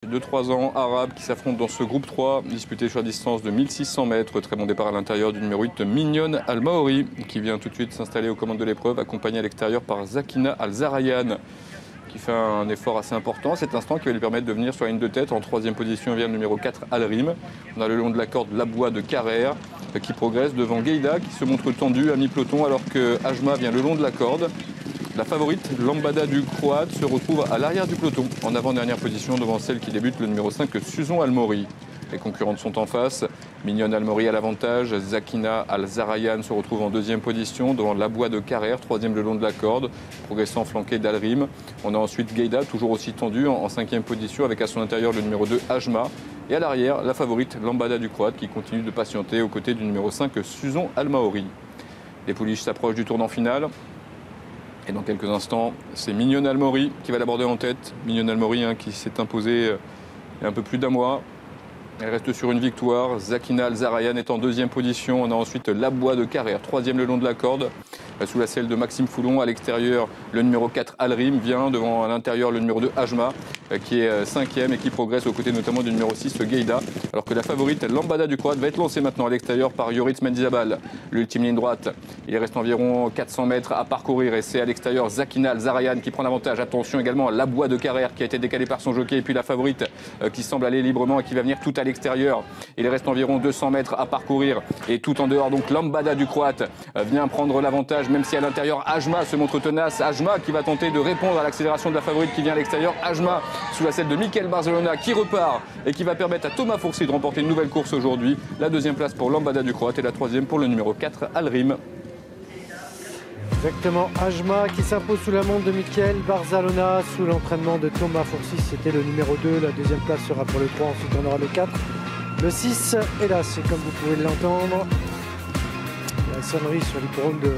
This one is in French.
2-3 ans, arabes qui s'affrontent dans ce groupe 3, disputé sur la distance de 1600 mètres. Très bon départ à l'intérieur du numéro 8, Mignonne Al-Maori, qui vient tout de suite s'installer aux commandes de l'épreuve, accompagné à l'extérieur par Zakina Al-Zarayan, qui fait un effort assez important à cet instant, qui va lui permettre de venir sur la ligne de tête. En troisième position vient le numéro 4, Al-Rim. On a le long de la corde Labois de Carrère, qui progresse devant Gueïda, qui se montre tendu à mi-peloton, alors que Ajma vient le long de la corde. La favorite, Lambada du Croate, se retrouve à l'arrière du peloton, en avant-dernière position devant celle qui débute, le numéro 5, Suzon Al-Maori. Les concurrentes sont en face. Mignonne Al-Maori à l'avantage. Zakina Al-Zarayan se retrouve en deuxième position devant Labois de Carrère, troisième le long de la corde, progressant flanqué d'Al-Rim. On a ensuite Gueïda, toujours aussi tendu, en cinquième position, avec à son intérieur le numéro 2, Ajma. Et à l'arrière, la favorite, Lambada du Croate, qui continue de patienter aux côtés du numéro 5, Suzon Al-Maori. Les pouliches s'approchent du tournant final. Et dans quelques instants, c'est Mignonne Al-Maori qui va l'aborder en tête. Mignonne Al-Maori qui s'est imposée il y a un peu plus d'un mois. Elle reste sur une victoire. Zakina Al-Zarayan est en deuxième position. On a ensuite Labois de Carrère, troisième le long de la corde, sous la selle de Maxime Foulon. À l'extérieur, le numéro 4, Al-Rim, vient devant à l'intérieur le numéro 2, Ajma, qui est cinquième et qui progresse aux côtés notamment du numéro 6, Gueïda. Alors que la favorite, Lambada du Croate, va être lancée maintenant à l'extérieur par Yoritz Mendizabal. L'ultime ligne droite, il reste environ 400 mètres à parcourir et c'est à l'extérieur Zakina Al-Zarayan qui prend l'avantage. Attention également à Labois de Carrère qui a été décalé par son jockey. Et puis la favorite qui semble aller librement et qui va venir tout à l'extérieur. Il reste environ 200 mètres à parcourir et tout en dehors. Donc Lambada du Croate vient prendre l'avantage, même si à l'intérieur Ajma se montre tenace. Ajma qui va tenter de répondre à l'accélération de la favorite qui vient à l'extérieur. Ajma sous la selle de Michael Barzalona qui repart et qui va permettre à Thomas Fourcy de remporter une nouvelle course aujourd'hui. La deuxième place pour Lambada du Croate et la troisième pour le numéro 4, Al-Rim. Exactement, Ajma qui s'impose sous la montre de Michael Barzalona, sous l'entraînement de Thomas Fourcy. C'était le numéro 2, la deuxième place sera pour le 3, ensuite on aura le 4. Le 6, et là, c'est comme vous pouvez l'entendre, la sonnerie sur l'hippodrome de